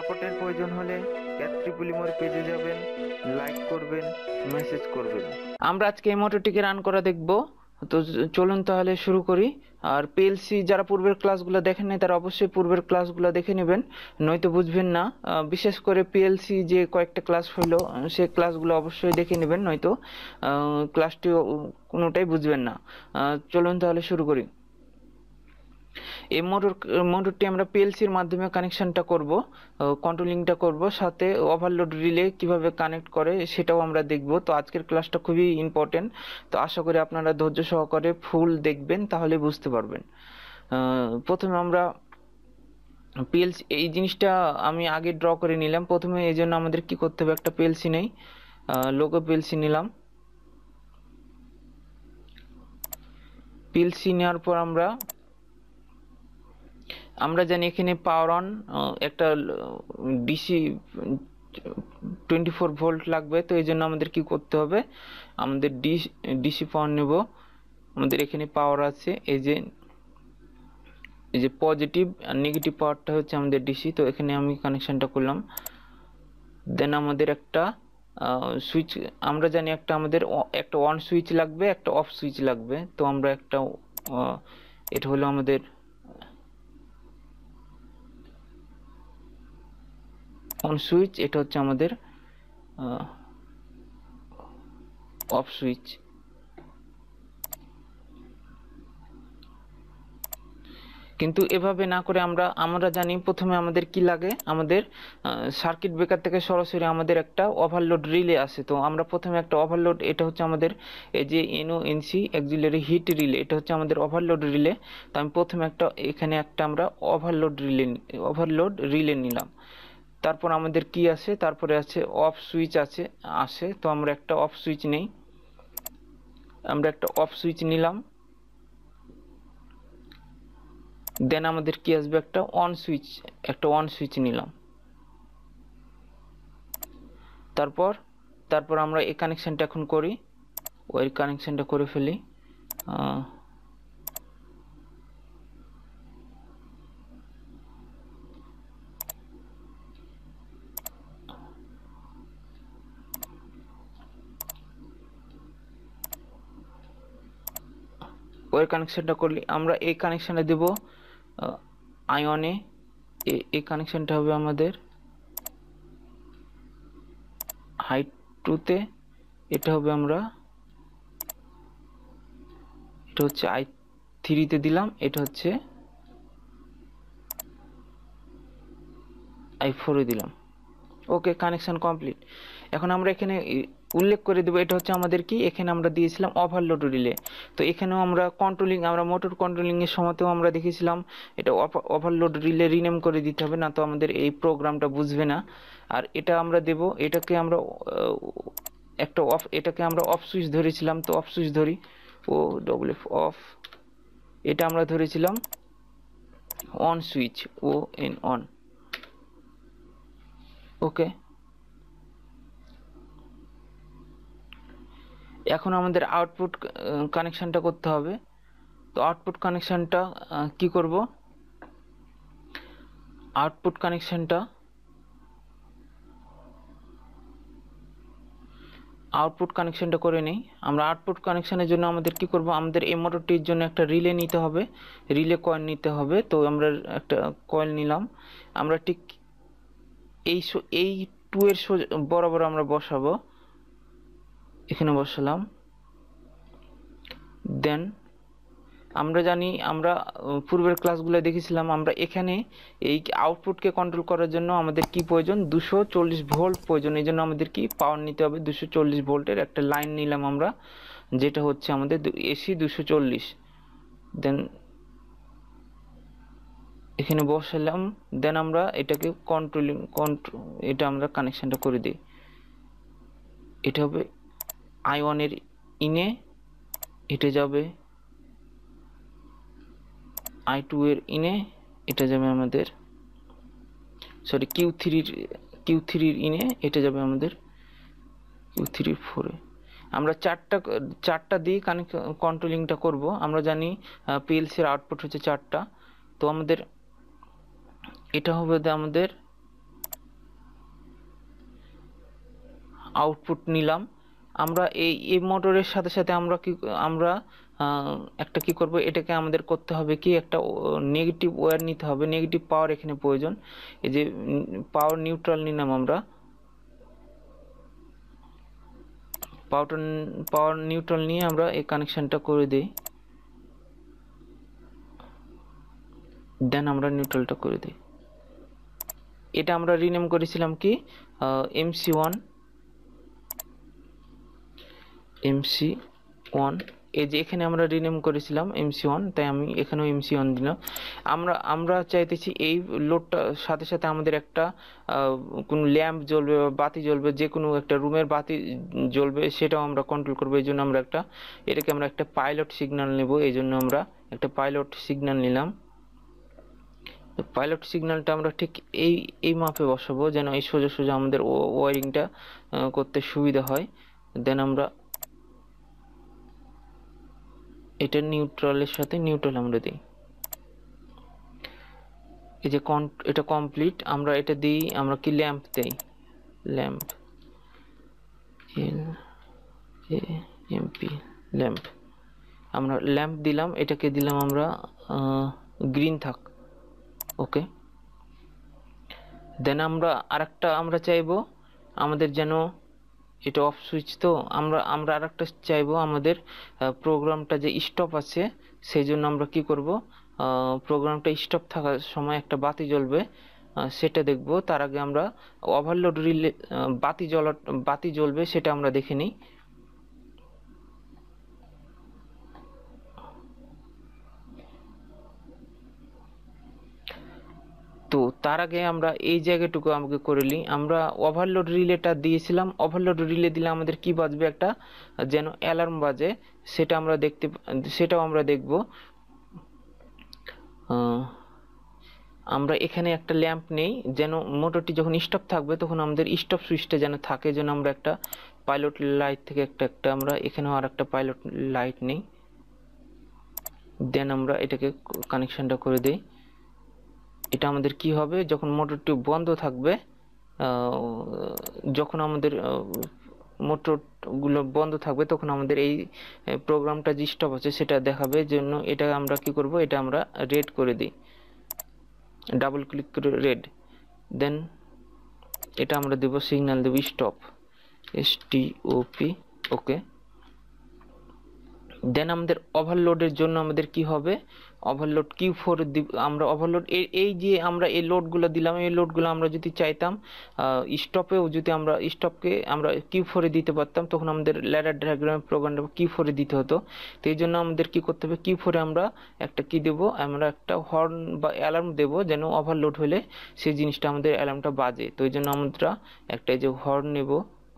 সাপোর্টের প্রয়োজন হলে ক্যাথট্রিপলিমোর পেজে যাবেন, লাইক করবেন, মেসেজ করবেন। আমরা আজকে এই মোটরটিকে রান করা দেখব। তো চলুন তাহলে শুরু করি। আর পিএলসি যারা পূর্বের ক্লাসগুলো দেখেন নাই তারা অবশ্যই পূর্বের ক্লাসগুলো দেখে নেবেন, নয়তো বুঝবেন না। বিশেষ করে পিএলসি যে কয়েকটা ক্লাস হইলো সেই ক্লাসগুলো অবশ্যই দেখে নেবেন, নয়তো ক্লাসটি কোনোটাই বুঝবেন না। চলুন তাহলে শুরু করি। এই মোটরটি আমরা পিএলসির মাধ্যমে কানেকশনটা করব, কন্ট্রোলিংটা করব, সাথে ওভারলোড রিলে কিভাবে কানেক্ট করে সেটাও আমরা দেখব। তো আজকের ক্লাসটা খুবই ইম্পর্টেন্ট, তো আশা করি আপনারা ধৈর্য সহকারে ফুল দেখবেন, তাহলে বুঝতে পারবেন। প্রথমে আমরা পিএলসি এই জিনিসটা আমি আগে ড্র করে নিলাম। প্রথমে এই জন্য আমাদের কি করতে হবে, একটা পিএলসি নেই, লোগো পিএলসি নিলাম। পিএলসি নেওয়ার পর আমরা জানি এখানে পাওয়ার অন একটা ডিসি 24 ভোল্ট লাগবে। তো এই জন্য আমাদের কি করতে হবে, আমাদের ডিসি পাওয়ার নেব। আমাদের এখানে পাওয়ার আছে, এই যে পজিটিভ আর নেগেটিভ পাওয়ারটা হচ্ছে আমাদের ডিসি। তো এখানে আমি কানেকশনটা করলাম। দেন আমাদের একটা সুইচ, আমরা জানি আমাদের একটা অন সুইচ লাগবে, একটা অফ সুইচ লাগবে। তো আমরা এটা হলো আমাদের অন সুইচ, এটা হচ্ছে আমাদের অফ সুইচ। কিন্তু এভাবে না করে আমরা জানি প্রথমে আমাদের কি লাগে, আমাদের সার্কিট ব্রেকার থেকে সরাসরি আমাদের একটা ওভারলোড রিলে আসে। তো আমরা প্রথমে একটা ওভারলোড, এটা হচ্ছে আমাদের এই যে এনওএনসি অক্সিলারি হিট রিলে, এটা হচ্ছে আমাদের ওভারলোড রিলে। তো আমি প্রথমে এখানে আমরা ওভারলোড রিলে নিলাম। তারপর আমাদের কি আছে, তারপরে আছে অফ সুইচ আসে। তো আমরা একটা অফ সুইচ নেই, আমরা একটা অফ সুইচ নিলাম। দেন আমাদের কি আসবে, একটা অন সুইচ নিলাম। তারপর আমরা এই কানেকশনটা এখন করি, ওই কানেকশনটা করে ফেলি। ওই কানেকশনটা করলে আমরা এই কানেকশনে দেব আয়নে। এই কানেকশনটা হবে আমাদের হাইট 2-তে, এটা হচ্ছে i3-তে দিলাম, এটা হচ্ছে i4-এ দিলাম। ওকে, কানেকশন কমপ্লিট। এখন আমরা এখানে উল্লেখ করে দেবো, এটা হচ্ছে আমাদের কি, এখানে আমরা দিয়েছিলাম ওভারলোড রিলে। তো এখানেও আমরা মোটর কন্ট্রোলিং এর সময়তেও আমরা দেখেছিলাম এটা ওভারলোড রিলে রিনেম করে দিতে হবে, না তো আমাদের এই প্রোগ্রামটা বুঝবে না। আর এটা আমরা দেব, এটাকে আমরা এটাকে আমরা অফ সুইচ ধরেছিলাম। তো অফ সুইচ ধরি, OFF অফ। এটা আমরা ধরেছিলাম অন সুইচ, অন। ওকে, এখন আমাদের আউটপুট কানেকশনটা করতে হবে। তো আউটপুট কানেকশনটা কি করব, আউটপুট কানেকশনটা করে নেই। আমরা আউটপুট কানেকশনের জন্য আমাদের কি করব, আমাদের এই মোটরটির জন্য একটা রিলে নিতে হবে, রিলে কয়েল নিতে হবে। তো আমরা একটা কয়েল নিলাম, আমরা ঠিক এই 2 এর বরাবর আমরা বসাবো, এখানে বসালাম। দেন আমরা জানি, আমরা পূর্বের ক্লাসগুলো দেখেছিলাম, আমরা এখানে এই আউটপুটকে কন্ট্রোল করার জন্য আমাদের কি প্রয়োজন, 240 ভোল্ট প্রয়োজন। এই জন্য আমাদের কি পাওয়ার নিতে হবে 240 ভোল্টের একটা লাইন নিলাম আমরা, যেটা হচ্ছে আমাদের এসি 240। দেন এখানে বসালাম। দেন আমরা এটাকে এটা আমরা কানেকশনটা করে দিই। এটা হবে i1 এর ইনে, এটা যাবে i2 এর ইনে, এটা যাবে আমাদের Q3 এর ইনে, এটা যাবে আমাদের Q3 4-এ। আমরা চারটা দিয়ে কন্ট্রোলিংটা করব। আমরা জানি পিএলসির আউটপুট হচ্ছে 4টা। তো আমাদের এটা হবে আমাদের আউটপুট নিলাম। আমরা এই মোটরের সাথে সাথে আমরা একটা কি করব, এটাকে আমাদের করতে হবে কি, একটা নেগেটিভ ওয়্যার নিতে হবে, নেগেটিভ পাওয়ার এখানে প্রয়োজন। এই যে পাওয়ার নিউট্রাল নিলাম আমরা, পাওয়ার নিউট্রাল নিয়ে আমরা এই কানেকশনটা করে দিই, দেন আমরা নিউট্রালটা করে দিই। এটা আমরা রিনেম করেছিলাম কি MC1, MC1। এই যে এখানে আমরা রিনেম করেছিলাম MC1, তাই আমি এখানেও MC1 দিলাম। আমরা চাইতেছি এই লোডটার সাথে সাথে আমাদের একটা কোনো ল্যাম্প জ্বলবে বা বাতি জ্বলবে, যে কোনো একটা রুমের বাতি জ্বলবে, সেটাও আমরা কন্ট্রোল করবো। এই জন্য আমরা এটাকে আমরা একটা পাইলট সিগন্যাল নেব। এই জন্য আমরা একটা পাইলট সিগন্যাল নিলাম। পাইলট সিগন্যালটা আমরা ঠিক এই মাপে বসাবো, যেন এই সোজা সোজা আমাদের ওয়ারিংটা করতে সুবিধা হয়। দেন আমরা এটা নিউট্রালের সাথে নিউট্রাল আমরা দিই। এই যে এটা কমপ্লিট। আমরা এটা দিই, আমরা কি ল্যাম্প দেই, ল্যাম্প LAMP ল্যাম্প। আমরা ল্যাম্প দিলাম, এটাকে দিলাম আমরা গ্রিন থাক, ওকে। দেন আমরা চাইবো আমাদের যেন এটা অফ সুইচ, তো আমরা আরেকটা চাইবো আমাদের প্রোগ্রামটা যে স্টপ আছে, সেই জন্য আমরা কি করব, প্রোগ্রামটা স্টপ থাকার সময় একটা বাতি জ্বলবে, সেটা দেখব। তার আগে আমরা ওভারলোড রিলে বাতি জ্বলবে সেটা আমরা দেখে নিই। তো তার আগে আমরা এই জায়গাটুকু আমাকে করে নিই। আমরা ওভারলোড রিলেটা দিয়েছিলাম, ওভারলোড রিলে দিলে আমাদের কি বাজবে, একটা যেন অ্যালার্ম বাজে, সেটাও আমরা দেখব। আমরা এখানে একটা ল্যাম্প নেই, যেন মোটরটি যখন স্টপ থাকবে তখন আমাদের স্টপ সুইচটা যেন থাকে, যেন আমরা একটা পাইলট লাইট থেকে একটা আমরা এখানেও আর একটা পাইলট লাইট নেই। দেন আমরা এটাকে কানেকশনটা করে দিই। এটা আমাদের কি হবে, যখন মোটরটি বন্ধ থাকবে, যখন আমাদের মোটরগুলো বন্ধ থাকবে তখন আমাদের এই প্রোগ্রামটা যে স্টপ আছে সেটা দেখাবে। জন্য এটা আমরা কি করব, এটা আমরা রেড করে দিই, ডাবল ক্লিক করে রেড। দেন এটা আমরা দেব সিগন্যাল, দেব স্টপ, STOP, ওকে। দেন আমাদের ওভারলোডের জন্য আমাদের কি হবে, ওভারলোড Q4 আমরা ওভারলোড এই যে আমরা এই লোডগুলো দিলাম, এই লোডগুলো আমরা যদি চাইতাম স্টপেও, যদি আমরা স্টপকে আমরা Q4 দিতে পারতাম, তখন আমাদের ল্যাডার ডায়াগ্রামের প্রোগ্রামটা Q4 দিতে হতো। তো এই জন্য আমাদের কি করতে হবে, Q4 আমরা একটা কি দেব, আমরা একটা হর্ন বা অ্যালার্ম দেব, যেন ওভারলোড হলে সেই জিনিসটা আমাদের অ্যালার্মটা বাজে। তো এই জন্য আমরা একটা এই যে হর্ন নেব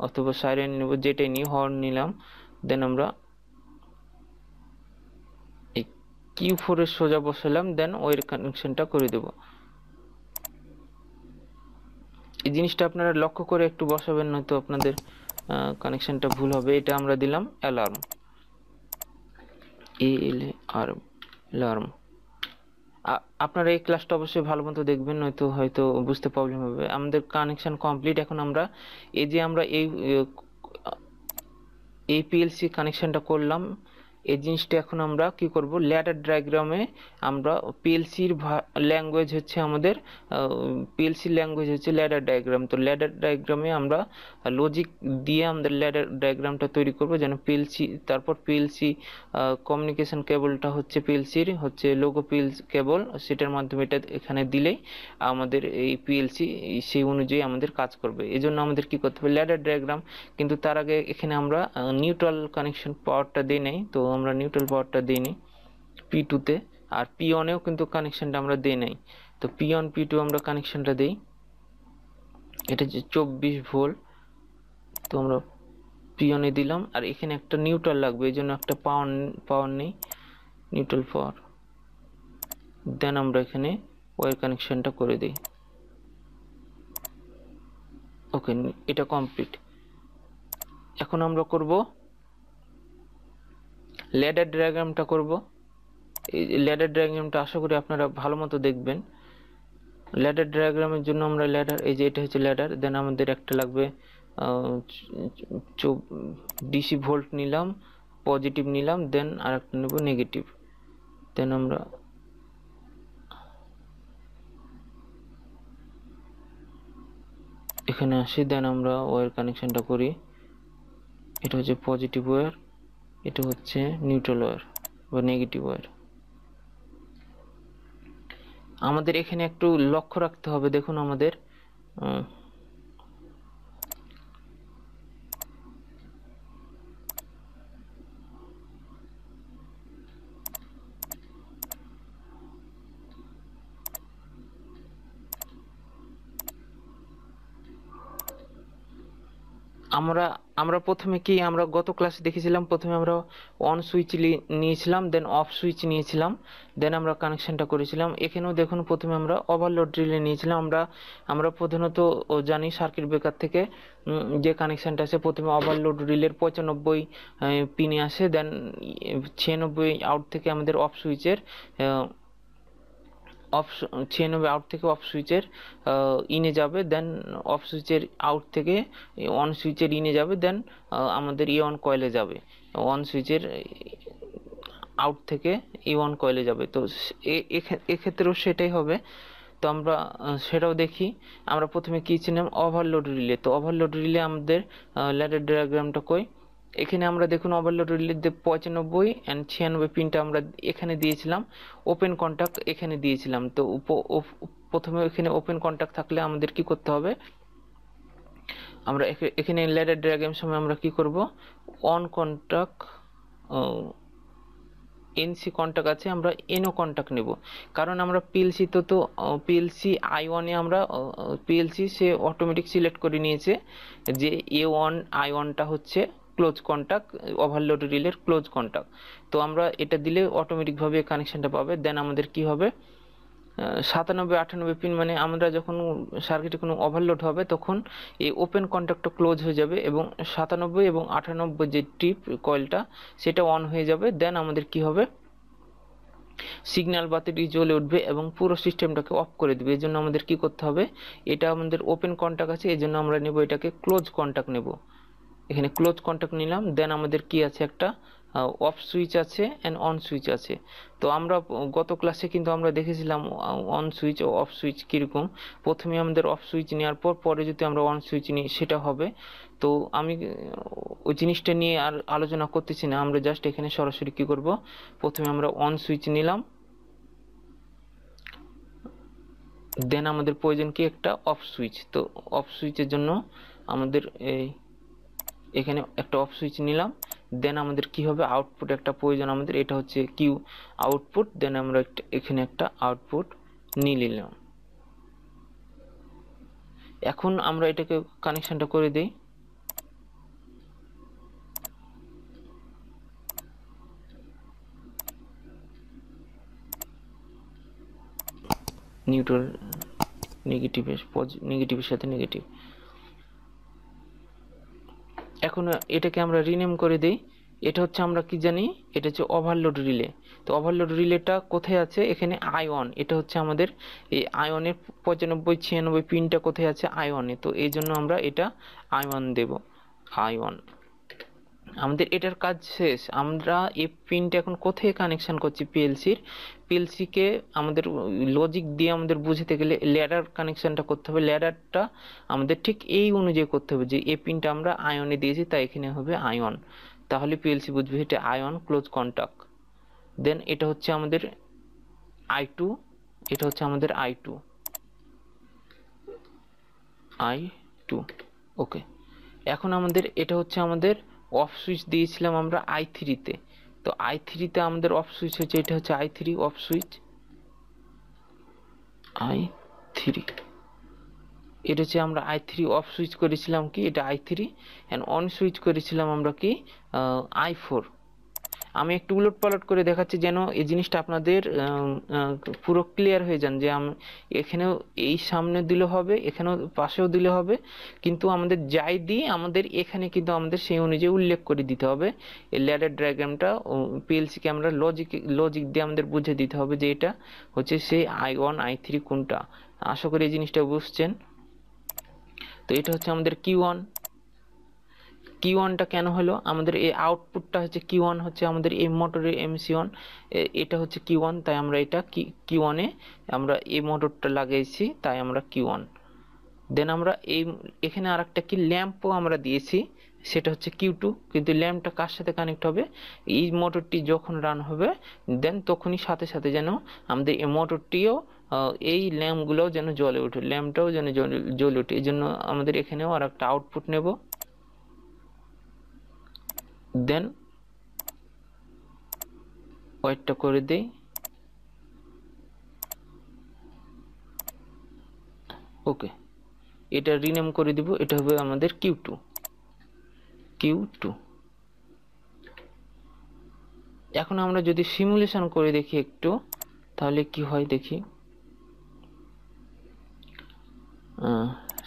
অথবা সাইরেন নেব, যেটাই নিয়ে হর্ন নিলাম। দেন আমরা Q4 এর সোজা বসালাম, দেন ওয়ের কানেকশনটা করে দেব। এই জিনিসটা আপনারা লক্ষ্য করে একটু বসাবেন, নয়তো আপনাদের কানেকশনটা ভুল হবে। এটা আমরা দিলাম অ্যালার্ম, অ্যালার্ম। আপনারা এই ক্লাসটা অবশ্যই ভালো মতো দেখবেন, নয়তো হয়তো বুঝতে প্রবলেম হবে। আমাদের কানেকশন কমপ্লিট। এখন আমরা এই যে আমরা এই PLC কানেকশনটা করলাম, এই জিনিসটা এখন আমরা কি করব, ল্যাডার ডায়াগ্রামে আমরা পিএলসির ল্যাঙ্গুয়েজ হচ্ছে আমাদের ল্যাডার ডায়াগ্রাম। তো ল্যাডার ডায়াগ্রামে আমরা লজিক দিয়ে আমাদের ল্যাডার ডায়াগ্রামটা তৈরি করব, যেন তারপর পিএলসি কমিউনিকেশন কেবলটা হচ্ছে পিএলসির হচ্ছে লোগো পিএলসি কেবল, সেটার মাধ্যমে এটা এখানে দিলেই আমাদের এই পিএলসি সেই অনুযায়ী আমাদের কাজ করবে। এই জন্য আমাদের কি করতে হবে, ল্যাডার ডায়াগ্রাম। কিন্তু তার আগে এখানে আমরা নিউট্রাল কানেকশন পাওয়ারটা দিই নাই, তো আমরা নিউট্রাল পাওয়ারটা দিই নি P2 তে, আর P1 এও কিন্তু কানেকশনটা আমরা দিই নাই। তো P1 P2 আমরা কানেকশনটা দেই, এটা যে 24 ভোল্ট, তো আমরা P1 এ দিলাম। আর এখানে একটা নিউট্রাল লাগবে, এই জন্য একটা পাওয়ার নেই, নিউট্রাল পাওয়ার। দেন আমরা এখানে ওয়্যার কানেকশনটা করে দিই, ওকে। এটা কমপ্লিট। এখন আমরা করব ল্যাডার ডায়াগ্রামটা করব। এই ল্যাডার ডায়াগ্রামটা আশা করি আপনারা ভালো মতো দেখবেন। ল্যাডার ডায়াগ্রামের জন্য আমরা এই যে এটা হচ্ছে ল্যাডার, দেন আমাদের একটা লাগবে ডিসি ভোল্ট নিলাম, পজিটিভ নিলাম, দেন আরেকটা নেব নেগেটিভ। দেন আমরা এখানে আসি, দেন আমরা ওয়্যার কানেকশনটা করি। এটা হচ্ছে পজিটিভ ওয়্যার, এটা হচ্ছে নিউট্রাল ওয়্যার বা নেগেটিভ ওয়্যার। আমাদের এখানে একটু লক্ষ্য রাখতে হবে, দেখুন আমাদের আমরা আমরা প্রথমে কি আমরা গত ক্লাসে দেখেছিলাম, প্রথমে আমরা অন সুইচ নিয়েছিলাম, দেন অফ সুইচ নিয়েছিলাম, দেন আমরা কানেকশনটা করেছিলাম। এখানেও দেখুন প্রথমে আমরা ওভারলোড রিলে নিয়েছিলাম। আমরা প্রধানত জানি সার্কিট ব্রেকার থেকে যে কানেকশনটা আছে, প্রথমে ওভারলোড রিলের 95 পিনে আসে, দেন 96 আউট থেকে আমাদের অফ সুইচের 96 আউট থেকে অফ সুইচের ইনে যাবে, দেন অফ সুইচের আউট থেকে অন সুইচের ইনে যাবে, দেন আমাদের অন কয়েলে যাবে, অন সুইচের আউট থেকে অন কয়েলে যাবে। তো এক্ষেত্রেও সেটাই হবে। তো আমরা সেটাও দেখি। আমরা প্রথমে কি ছিলাম, ওভারলোড রিলে। তো ওভারলোড রিলে আমাদের ল্যাডার ডায়াগ্রামটা কই, এখানে আমরা দেখুন ওভারলোড রিলে 95 and 96 পিনটা আমরা এখানে দিয়েছিলাম, ওপেন কন্টাক্ট এখানে দিয়েছিলাম। তো প্রথমে এখানে ওপেন কন্টাক্ট থাকলে আমাদের কি করতে হবে, আমরা এখানে ল্যাডার ডায়াগ্রাম সময় আমরা কি করব, অন কন্টাক্ট এনসি কন্টাক্ট আছে, আমরা এনও কন্টাক্ট নেব। কারণ আমরা পিএলসি তো পিএলসি আই1 এ আমরা পিএলসি সে অটোমেটিক সিলেক্ট করে নিয়েছে যে A1 I1টা হচ্ছে ক্লোজ কন্টাক্ট, ওভারলোড রিলের ক্লোজ কন্টাক্ট। তো আমরা এটা দিলে অটোমেটিকভাবে কানেকশনটা পাবে। দেন আমাদের কি হবে, 97-98 পিন, মানে আমরা যখন সার্কিটে কোনো ওভারলোড হবে তখন এই ওপেন কন্টাক্টটা ক্লোজ হয়ে যাবে এবং 97 এবং 98 যে টিপ কয়েলটা সেটা অন হয়ে যাবে। দেন আমাদের কি হবে, সিগন্যাল বাতিটি জ্বলে উঠবে এবং পুরো সিস্টেমটাকে অফ করে দেবে। এই জন্য আমাদের কি করতে হবে, এটা আমাদের ওপেন কন্টাক্ট আছে, এই জন্য আমরা নেব এটাকে ক্লোজ কন্টাক্ট নেব। এখানে ক্লোজ কন্টাক্ট নিলাম। দেন আমাদের কি আছে, একটা অফ সুইচ আছে এন্ড অন সুইচ আছে। তো আমরা গত ক্লাসে কিন্তু আমরা দেখেছিলাম অন সুইচ ও অফ সুইচ কীরকম। প্রথমে আমাদের অফ সুইচ নেওয়ার পরে যদি আমরা অন সুইচ নিই সেটা হবে। তো আমি ওই জিনিসটা নিয়ে আর আলোচনা করতেছি না, আমরা জাস্ট এখানে সরাসরি কি করব, প্রথমে আমরা অন সুইচ নিলাম, দেন আমাদের প্রয়োজন কি একটা অফ সুইচ। তো অফ সুইচের জন্য আমাদের এখানে একটা অফ সুইচ নিলাম। দেন আমাদের কি হবে, আউটপুট একটা প্রয়োজন আমাদের, এটা হচ্ছে কিউ আউটপুট। দেন আমরা এখানে একটা আউটপুট নিয়ে নিলাম। এখন আমরা এটাকে কানেকশনটা করে দেই। নিউট্রাল নেগেটিভের সাথে নেগেটিভ। এখন এটাকে আমরা রিনেম করে দেই। এটা হচ্ছে আমরা কি জানি, এটা হচ্ছে ওভারলোড রিলে। তো ওভারলোড রিলেটা কোথায় আছে, এখানে I1, এটা হচ্ছে আমাদের এই I1 এর 95-96 পিনটা কোথায় আছে, I1 এ। তো এই জন্য আমরা এটা I1 দেব, I1। আমাদের এটার কাজ শেষ। আমরা এই পিনটা এখন কোথায় কানেকশন করছি, পিএলসিকে আমাদের লজিক দিয়ে আমাদের বুঝতে গেলে ল্যাডার কানেকশনটা করতে হবে। ল্যাডারটা আমাদের ঠিক এই অনুযায়ী করতে হবে যে এই পিনটা আমরা I1 এ দিয়েছি, তাই এখানে হবে I1, তাহলে পিএলসি বুঝবে এটা I1 ক্লোজ কন্টাক্ট। দেন এটা হচ্ছে আমাদের I2, এটা হচ্ছে আমাদের I2। ওকে, এখন আমাদের এটা হচ্ছে আমাদের অফ সুইচ দিয়েছিলাম আমরা I3 তে। তো I3 তে আমাদের অফ সুইচ হচ্ছে, এটা হচ্ছে I3 অফ সুইচ, I3 এটা হচ্ছে আমরা I3 অফ সুইচ করেছিলাম কি, এটা I3 এন্ড অন সুইচ করেছিলাম আমরা কি I4। আমি একটু উলট পালট করে দেখাচ্ছি যেন এই জিনিসটা আপনাদের পুরো ক্লিয়ার হয়ে যান, যে এখানেও এই সামনে দিলে হবে, এখানেও পাশেও দিলে হবে, কিন্তু আমাদের যাই দিই আমাদের এখানে কিন্তু আমাদের সেই অনুযায়ী উল্লেখ করে দিতে হবে। এই ল্যাডার ডায়াগ্রামটা পিএলসিকে আমরা লজিক দিয়ে আমাদের বুঝে দিতে হবে যে এটা হচ্ছে সেই I1 I3 কোনটা। আশা করি এই জিনিসটা বুঝছেন। তো এটা হচ্ছে আমাদের Q1, Q1টা কেন হলো, আমাদের এই আউটপুটটা হচ্ছে Q1 হচ্ছে আমাদের এই মোটরের MC1, এটা হচ্ছে Q1, তাই আমরা এটা Q1 এ আমরা এই মোটরটা লাগিয়েছি, তাই আমরা Q1। দেন আমরা এখানে আরেকটা কি ল্যাম্পও আমরা দিয়েছি, সেটা হচ্ছে Q2, কিন্তু ল্যাম্পটা কার সাথে কানেক্ট হবে, এই মোটরটি যখন রান হবে দেন তখনই সাথে সাথে যেন আমাদের এই মোটরটিও এই ল্যাম্পগুলোও যেন জ্বলে ওঠে, ল্যাম্পটাও যেন জ্বলে ওঠে। এই জন্য আমাদের এখানেও আর একটা আউটপুট নেব। দেন ওয়েটটা করে দেই, ওকে, এটা রিনেম করে দিব, এটা হবে আমাদের Q2। এখন আমরা যদি সিমুলেশন করে দেখি একটু, তাহলে কি হয় দেখি।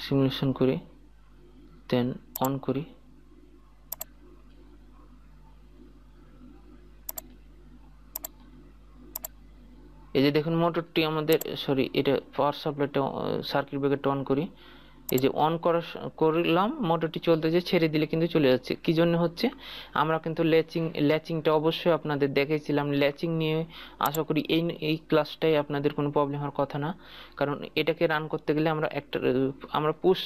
সিমুলেশন করি, দেন অন করি। এই যে দেখুন মোটরটি আমাদের, সরি, এটা পাওয়ার সাপ্লাইটা, সার্কিট ব্রেকারটা অন করি। এই যে অন করলাম, মোটরটি চলতেছে, ছেড়ে দিলে কিন্তু চলে যাচ্ছে। কি জন্য হচ্ছে, আমরা কিন্তু ল্যাচিংটা অবশ্যই আপনাদের দেখাইছিলাম। ল্যাচিং নিয়ে আশা করি এই ক্লাসটাই আপনাদের কোনো প্রবলেম হওয়ার কথা না, কারণ এটাকে রান করতে গেলে আমরা পুশ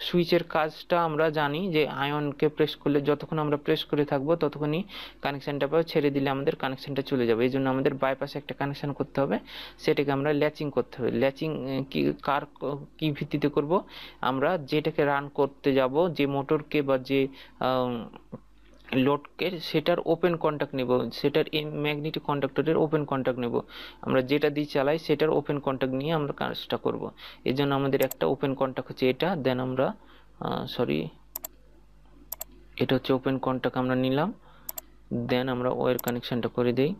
সুইচের কাজটা আমরা জানি, যে আয়নকে প্রেস করলে, যতক্ষণ আমরা প্রেস করে থাকবো ততক্ষণই কানেকশানটা পাবো, ছেড়ে দিলে আমাদের কানেকশানটা চলে যাবে। এই জন্য আমাদের বাইপাসে একটা কানেকশান করতে হবে, সেটাকে আমরা ল্যাচিং করতে হবে। ল্যাচিং কি ভিত্তিতে করব, আমরা যেটাকে রান করতে যাব, যে মোটরকে বা যে লোডকে, সেটার ওপেন কন্ট্যাক্ট নেব, সেটার এই ম্যাগনেটিক কন্ডাক্টরের ওপেন কন্ট্যাক্ট নেব। আমরা যেটা দিয়ে চালাই সেটার ওপেন কন্ট্যাক্ট নিয়ে আমরা কাজটা করব। এই জন্য আমাদের একটা ওপেন কন্ট্যাক্ট হচ্ছে এটা। দেন আমরা এটা হচ্ছে ওপেন কন্ট্যাক্ট আমরা নিলাম। দেন আমরা ওয়্যার কানেকশনটা করে দেই।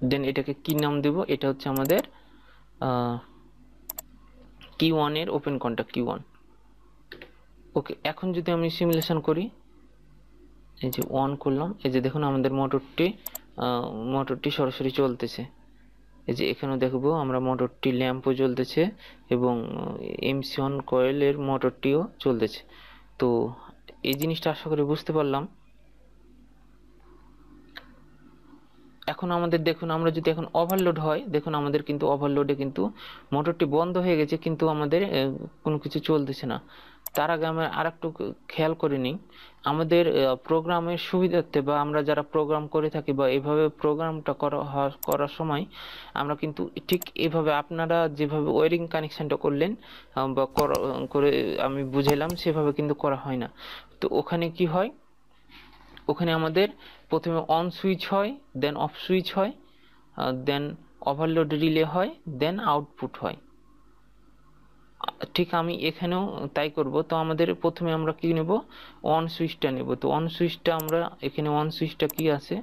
দেন এটাকে কি নাম দেব, এটা হচ্ছে আমাদের Q1 এর ওপেন কন্ট্যাক্ট Q1। ওকে, এখন যদি আমি সিমুলেশন করি, এই যে অন করলাম, এই যে দেখুন আমাদের মোটরটি সরাসরি চলতেছে। এই যে এখানেও দেখবো আমরা মোটরটি ল্যাম্পও জ্বলতেছে এবং MC1 কয়েলের মোটরটিও চলতেছে। তো এই জিনিসটা আশা করি বুঝতে পারলাম। এখন আমাদের দেখুন, আমরা যদি এখন ওভারলোড হয়, দেখুন আমাদের কিন্তু ওভারলোডে কিন্তু মোটরটি বন্ধ হয়ে গেছে, কিন্তু আমাদের কোনো কিছু চলতেছে না। তার আগে আমরা আরেকটু খেয়াল করে নিই, আমাদের প্রোগ্রামের সুবিধার্থে, বা আমরা যারা প্রোগ্রাম করে থাকি বা এভাবে প্রোগ্রামটা করার সময় আমরা কিন্তু ঠিক এভাবে আপনারা যেভাবে ওয়্যারিং কানেকশনটা করলেন বা করে আমি বুঝাইলাম, সেভাবে কিন্তু করা হয় না। তো ওখানে কি হয়, ওখানে আমাদের প্রথমে অন সুইচ হয়, দেন অফ সুইচ হয়, দেন ওভারলোড রিলে হয়, দেন আউটপুট হয়। ঠিক আমি এখানেও তাই করব। তো আমাদের প্রথমে আমরা কি নেব, অন সুইচটা নেব। তো অন সুইচটা আমরা এখানে, অন সুইচটা কি আছে,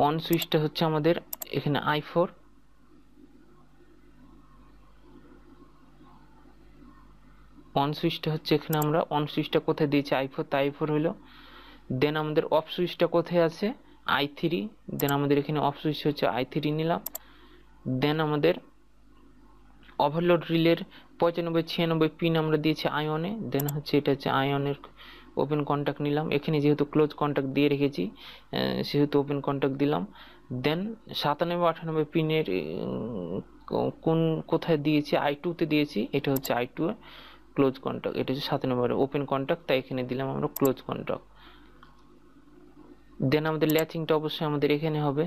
অন সুইচটা হচ্ছে আমাদের এখানে I4। অন সুইচটা হচ্ছে এখানে, আমরা অন সুইচটা কোথায় দিয়েছি, I4, তাই I4 হলো। দেন আমাদের অফ সুইচটা কোথায় আছে, I3। দেন আমাদের এখানে অফ সুইচ হচ্ছে I3 নিলাম। দেন আমাদের ওভারলোড রিলের 95-96 পিন আমরা দিয়েছি আয়নে। দেন হচ্ছে এটা হচ্ছে আয়নের ওপেন কন্ট্যাক্ট নিলাম। এখানে যেহেতু ক্লোজ কন্ট্যাক্ট দিয়ে রেখেছি, সেহেতু ওপেন কন্ট্যাক্ট দিলাম। দেন 97-98 পিনের কোথায় দিয়েছি, I2 তে দিয়েছি, এটা হচ্ছে I2 এর ক্লোজ কন্ট্যাক্ট, এটা হচ্ছে 97 ওপেন কন্ট্যাক্ট, তাই এখানে দিলাম আমরা ক্লোজ কন্ট্যাক্ট। দেন আমাদের ল্যাচিংটা অবশ্যই আমাদের এখানে হবে,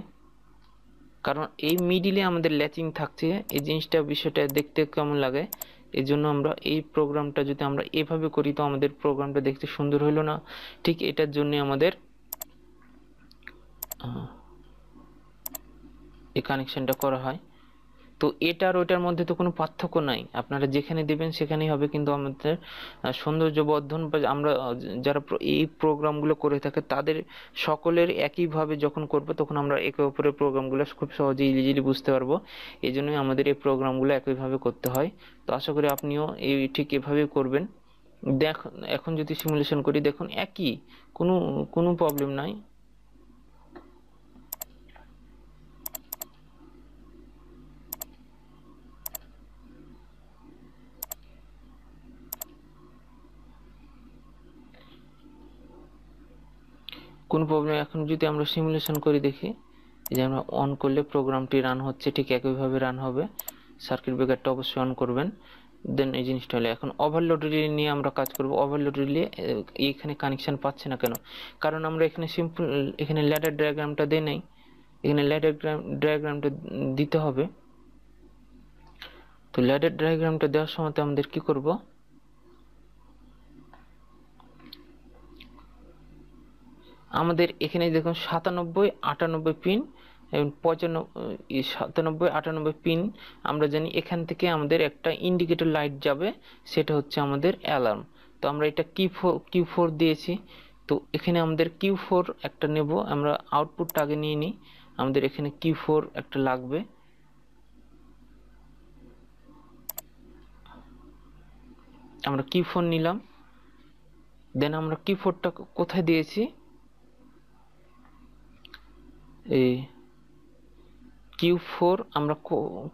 কারণ এই মিডিলে আমাদের ল্যাচিং থাকছে। এই বিষয়টা দেখতে কেমন লাগে, এই জন্য আমরা এই প্রোগ্রামটা যদি আমরা এভাবে করি, তো আমাদের প্রোগ্রামটা দেখতে সুন্দর হলো না। ঠিক এটার জন্য আমাদের এই কানেকশনটা করা হয়। তো এটার ওইটার মধ্যে তো কোনো পার্থক্য নাই, আপনারা যেখানে দেবেন সেখানেই হবে। কিন্তু আমাদের সৌন্দর্য বর্ধন, বা আমরা যারা এই প্রোগ্রামগুলো করে থাকে তাদের সকলের একইভাবে যখন করবো, তখন আমরা একে অপরের প্রোগ্রামগুলো খুব সহজে ইজিলি বুঝতে পারবো। এই জন্যই আমাদের এই প্রোগ্রামগুলো একইভাবে করতে হয়। তো আশা করি আপনিও ঠিক এভাবেই করবেন। এখন যদি সিমুলেশন করি, দেখুন একই, কোনো প্রবলেম নাই। কোন প্রবলেম, এখন যদি আমরা সিমুলেশন করে দেখি, এই যে আমরা অন করলে প্রোগ্রামটি রান হচ্ছে, ঠিক একইভাবে রান হবে। সার্কিট ব্রেকারটা অবশ্যই অন করবেন, দেন এই জিনিসটা হলে। এখন ওভারলোড রিলে নিয়ে আমরা কাজ করব। ওভারলোড রিলে এখানে কানেকশন পাচ্ছে না কেন? কারণ আমরা এখানে সিম্পল, এখানে ল্যাডার ডায়াগ্রামটা দেই নাই, এখানে ল্যাডার ডায়াগ্রামটা দিতে হবে। তো ল্যাডার ডায়াগ্রামটা দেওয়ার সময় আমাদের কি করব, আমাদের এখানে দেখুন 97, 98 পিন এবং 97, 98 পিন আমরা জানি। এখান থেকে আমাদের একটা ইন্ডিকেটর লাইট যাবে, সেটা হচ্ছে আমাদের অ্যালার্ম। তো আমরা এটা Q4 দিয়েছি। তো এখানে আমাদের Q4 একটা নেব, আমরা আউটপুটটা আগে নিয়ে নিই। আমাদের এখানে Q4 একটা লাগবে। আমরা Q4 নিলাম, দেন আমরা Q4টা কোথায় দিয়েছি, এই Q4 আমরা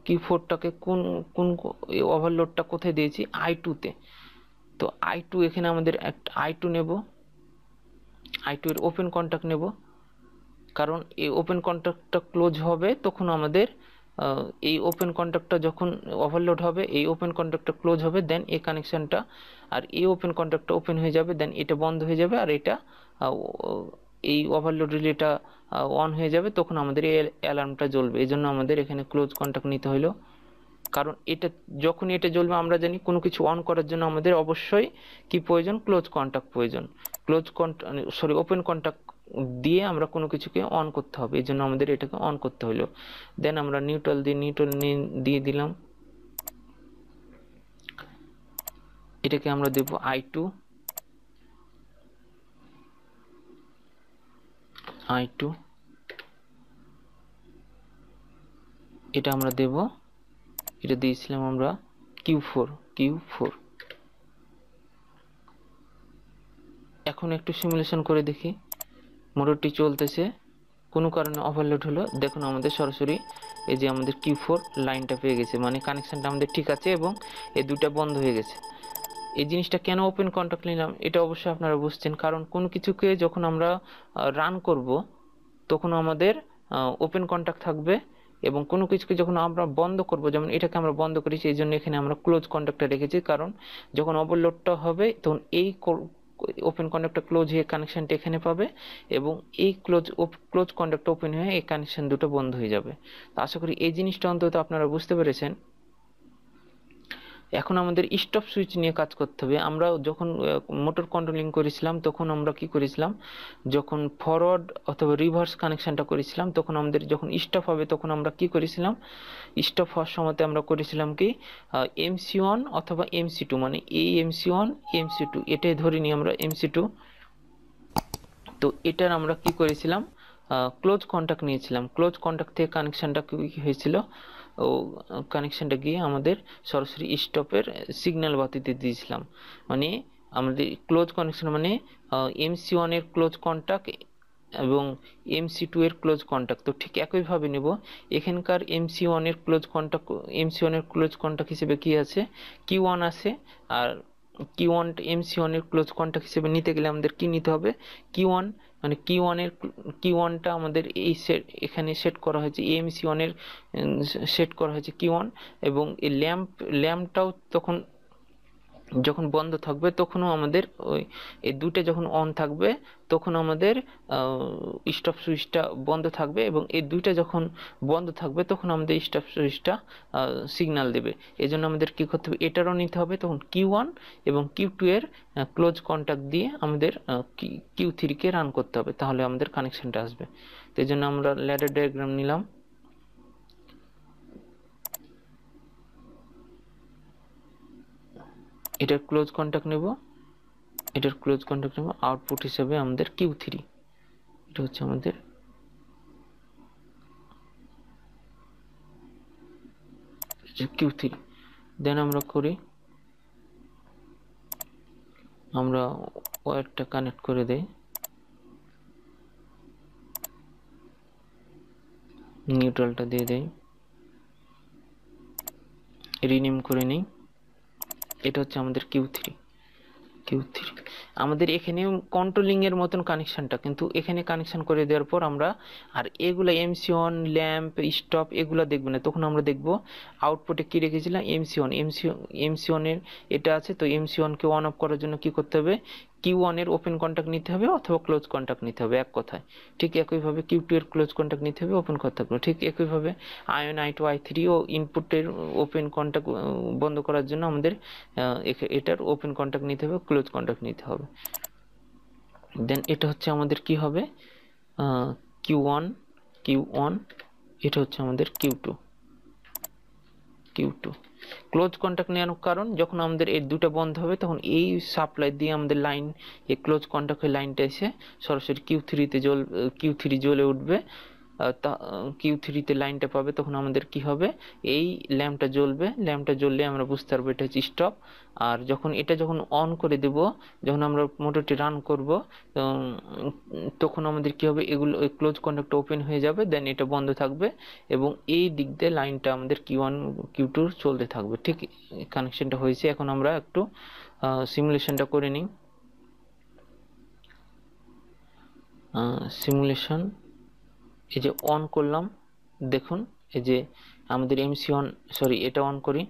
Q4টাকে কোন কোন ওভারলোডটা কোথায় দিয়েছি, I2 তে। তো I2 এখানে আমাদের একটা I2 নেব, I2 এর ওপেন কন্টাক্ট নেব, কারণ এই ওপেন কন্টাক্টটা ক্লোজ হবে তখন আমাদের এই ওপেন কন্টাক্টটা যখন ওভারলোড হবে, এই ওপেন কন্টাক্টটা ক্লোজ হবে, দেন এই কানেকশনটা আর এই ওপেন কন্টাক্টটা ওপেন হয়ে যাবে, দেন এটা বন্ধ হয়ে যাবে, আর এটা এই ওভারলোড রিলেটা অন হয়ে যাবে, তখন আমাদের এই অ্যালার্মটা জ্বলবে। এই জন্য আমাদের এখানে ক্লোজ কন্টাক্ট নিতে হলো, কারণ এটা যখন এটা জ্বলবে আমরা জানি কোনো কিছু অন করার জন্য আমাদের অবশ্যই কি প্রয়োজন, ক্লোজ কন্টাক্ট প্রয়োজন। ওপেন কন্টাক্ট দিয়ে আমরা কোনো কিছুকে অন করতে হবে, এই জন্য আমাদের এটাকে অন করতে হলো। দেন আমরা নিউট্রাল দিয়ে দিলাম, এটাকে আমরা দেব I2, এটা আমরা দেব, এটা দিয়েছিলাম আমরা Q4। এখন একটু সিমুলেশন করে দেখি, মোটরটি চলতেছে, কোনো কারণে ওভারলোড হলো, দেখুন আমাদের সরাসরি এই যে আমাদের Q4 লাইনটা পেয়ে গেছে, মানে কানেকশনটা আমাদের ঠিক আছে এবং এই দুটো বন্ধ হয়ে গেছে। এই জিনিসটা কেন ওপেন কন্টাক্ট নিলাম এটা অবশ্যই আপনারা বুঝছেন, কারণ কোনো কিছুকে যখন আমরা রান করব তখন আমাদের ওপেন কন্টাক্ট থাকবে, এবং কোনো কিছুকে যখন আমরা বন্ধ করব, যেমন এটাকে আমরা বন্ধ করেছি, এই জন্য এখানে আমরা ক্লোজ কন্টাক্টটা রেখেছি, কারণ যখন ওভারলোডটা হবে তখন এই ওপেন কন্টাক্টটা ক্লোজ হয়ে কানেকশনটা এখানে পাবে, এবং এই ক্লোজ কন্টাক্ট ওপেন হয়ে এই কানেকশন দুটো বন্ধ হয়ে যাবে। তো আশা করি এই জিনিসটা অন্তত আপনারা বুঝতে পেরেছেন। এখন আমাদের স্টপ সুইচ নিয়ে কাজ করতে হবে। আমরা যখন মোটর কন্ট্রোলিং করেছিলাম তখন আমরা কি করেছিলাম, যখন ফরওয়ার্ড অথবা রিভার্স কানেকশনটা করেছিলাম তখন আমাদের যখন স্টপ হবে তখন আমরা কি করেছিলাম, স্টপ হওয়ার সময়তে আমরা করেছিলাম কি MC1 অথবা MC2, মানে এই MC1 MC2 এটাই ধরে নিই আমরা MC2। তো এটার আমরা কি করেছিলাম, ক্লোজ কন্টাক্ট নিয়েছিলাম। ক্লোজ কন্টাক্ট থেকে কানেকশনটা কি হয়েছিল, ও কানেকশনটা গিয়ে আমাদের সরাসরি স্টপের সিগন্যাল বাতিতে দিয়েছিলাম। মানে আমাদের ক্লোজ কানেকশন মানে MC1 এর ক্লোজ কন্টাক্ট এবং MC2 এর ক্লোজ কন্টাক্ট। তো ঠিক একইভাবে নেব, এখানকার MC1 এর ক্লোজ কন্টাক্ট হিসেবে কি আছে, Q1 আছে, আর Q1 MC1 এর ক্লোজ কন্টাক্ট হিসেবে নিতে গেলে আমাদের কি নিতে হবে, Q1, মানে Q1টা আমাদের এই এখানে সেট করা হয়েছে, MC1 এর সেট করা হয়েছে Q1, এবং এই ল্যাম্পটাও তখন যখন বন্ধ থাকবে তখনও আমাদের ওই এই দুটো যখন অন থাকবে তখন আমাদের স্টপ সুইচটা বন্ধ থাকবে, এবং এই দুইটা যখন বন্ধ থাকবে তখন আমাদের স্টপ সুইচটা সিগন্যাল দেবে। এই জন্য আমাদের কী করতে হবে, এটারও নিতে হবে তখন Q1 এবং Q2 এর ক্লোজ কন্টাক্ট দিয়ে আমাদের Q3-কে রান করতে হবে, তাহলে আমাদের কানেকশনটা আসবে। তো এই জন্য আমরা ল্যাডার ডায়াগ্রাম নিলাম, এটার ক্লোজ কন্টাক্ট নেব, আউটপুট হিসেবে আমাদের Q3, এটা হচ্ছে আমাদের Q3। দেন আমরা করি, আমরা ওয়্যারটা কানেক্ট করে দেই, নিউট্রালটা দিয়ে দেই, রিনেম করে নিই, এটা হচ্ছে আমাদের Q3। Q3 আমাদের এখানে কন্ট্রোলিং এর মতন কানেকশনটা, কিন্তু এখানে কানেকশন করে দেওয়ার পর আমরা আর এগুলা MC1 ল্যাম্প স্টপ এগুলা দেখব না, তখন আমরা দেখব আউটপুটে কি রেখেছিলাম MC1 এর এটা আছে। তো MC1 কে অন অফ করার জন্য কি করতে হবে, Q1 এর ওপেন কন্টাক্ট নিতে হবে অথবা ক্লোজ কন্টাক্ট নিতে হবে, এক কথায়। ঠিক একইভাবে Q2 এর ক্লোজ কন্টাক্ট নিতে হবে, ওপেন কন্টাক্ট। ঠিক একইভাবে I1 I2 I3 ও ইনপুটের ওপেন কন্টাক্ট বন্ধ করার জন্য আমাদের এটার ওপেন কন্টাক্ট নিতে হবে, ক্লোজ কন্টাক্ট নিতে হবে। দেন এটা হচ্ছে আমাদের কি হবে, Q1 এটা হচ্ছে আমাদের Q2 ক্লোজ কন্টাক্ট নেওয়ার কারণ, যখন আমাদের এই দুটো বন্ধ হবে তখন এই সাপ্লাই দিয়ে আমাদের লাইন, এই ক্লোজ কন্টাক্টের লাইনটা এসে সরাসরি Q3 জ্বলে উঠবে। Q3 তে লাইনটা পাবে, তখন আমাদের কি হবে, এই ল্যাম্পটা জ্বললে আমরা বুঝতে পারবো এটা হচ্ছে স্টপ। আর যখন অন করে দেব, যখন আমরা মোটরটি রান করব, তখন আমাদের কি হবে, এগুলো ক্লোজ কন্টাক্ট ওপেন হয়ে যাবে, দেন এটা বন্ধ থাকবে এবং এই দিক দিয়ে লাইনটা আমাদের Q1 Q2 চলতে থাকবে। ঠিক কানেকশনটা হয়েছে। এখন আমরা একটু সিমুলেশনটা করে নিই। সিমুলেশন, এই যে অন করলাম, দেখুন এই যে আমাদের এটা অন করি,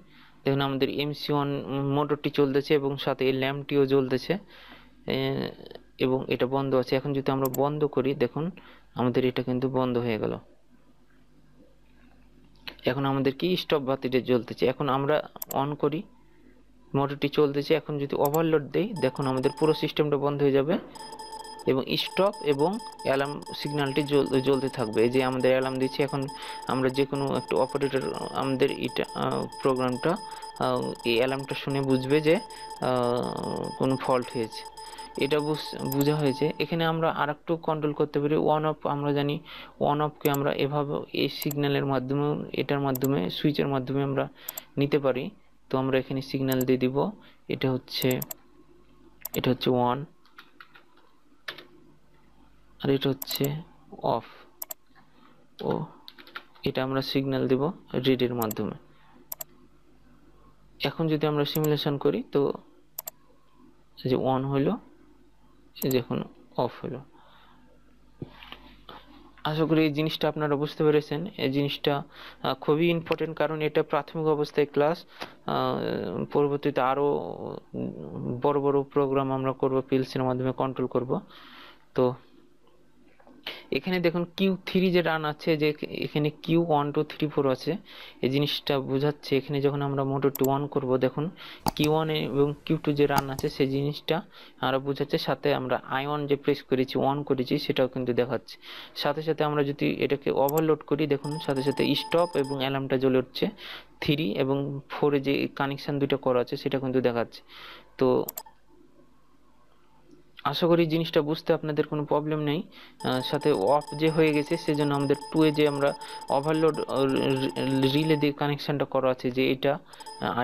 দেখুন আমাদের MC1 মোটরটি চলতেছে এবং সাথে এই ল্যাম্পটিও জ্বলতেছে এবং এটা বন্ধ আছে। এখন যদি আমরা বন্ধ করি, দেখুন আমাদের এটা কিন্তু বন্ধ হয়ে গেল। এখন আমাদের কি স্টপ বাতিটা জ্বলতেছে। এখন আমরা অন করি, মোটরটি চলতেছে। এখন যদি ওভারলোড দেই, দেখুন আমাদের পুরো সিস্টেমটা বন্ধ হয়ে যাবে এবং স্টপ এবং অ্যালার্ম সিগন্যালটি জ্বলতে থাকবে। এই যে আমাদের অ্যালার্ম দিচ্ছে। এখন আমরা যে কোনো একটা অপারেটর আমাদের এটা প্রোগ্রামটা এই অ্যালার্মটা শুনে বুঝবে যে কোনো ফল্ট হয়েছে। এটা বোঝা হয়েছে। এখানে আমরা আর একটু কন্ট্রোল করতে পারি। অন অফ, আমরা জানি অন অফকে আমরা এভাবে এই সিগন্যালের মাধ্যমে, এটার মাধ্যমে, সুইচের মাধ্যমে আমরা নিতে পারি। তো আমরা এখানে সিগন্যাল দিয়ে দিব, এটা হচ্ছে অন আর এটা হচ্ছে অফ। এটা আমরা সিগন্যাল দেব রিডের মাধ্যমে। এখন যদি আমরা সিমুলেশন করি, তো যে অন হলো, যখন অফ হলো। আশা করি এই জিনিসটা আপনারা বুঝতে পেরেছেন। এই জিনিসটা খুবই ইম্পর্টেন্ট, কারণ এটা প্রাথমিক অবস্থায় ক্লাস। পরবর্তীতে আরো বড় বড় প্রোগ্রাম আমরা করব, পিএলসির মাধ্যমে কন্ট্রোল করব। তো এখানে দেখুন Q3 যে রান আছে, যে এখানে Q1 2 3 4 আছে, এই জিনিসটা বোঝাচ্ছে। এখানে যখন আমরা মোটরটি অন করব, দেখুন Q1 এবং Q2 যে রান আছে সেই জিনিসটা আমরা বোঝাচ্ছে। সাথে আমরা I1 যে প্রেস করেছি, অন করেছি, সেটাও কিন্তু দেখাচ্ছে। সাথে সাথে আমরা যদি এটাকে ওভারলোড করি, দেখুন সাথে সাথে স্টপ এবং অ্যালার্মটা জ্বলে উঠছে। 3 এবং 4 যে কানেকশন দুটো করা আছে সেটা কিন্তু দেখাচ্ছে। তো আশা করি জিনিসটা বুঝতে আপনাদের কোনো প্রবলেম নেই। সাথে অফ যে হয়ে গেছে, সেজন্য আমাদের 2 এ যে আমরা ওভারলোড রিলে দিয়ে কানেকশনটা করা আছে, যে এটা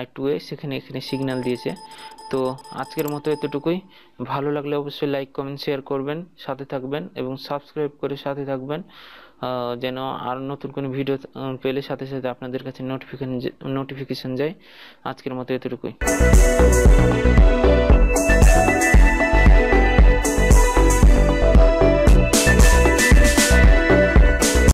I2 এ, এখানে সিগন্যাল দিয়েছে। তো আজকের মতো এতটুকুই। ভালো লাগলে অবশ্যই লাইক, কমেন্ট, শেয়ার করবেন, সাথে থাকবেন এবং সাবস্ক্রাইব করে সাথে থাকবেন, যেন আর নতুন কোনো ভিডিও পেলে সাথে সাথে আপনাদের কাছে নোটিফিকেশন যায়। আজকের মতো এতটুকুই।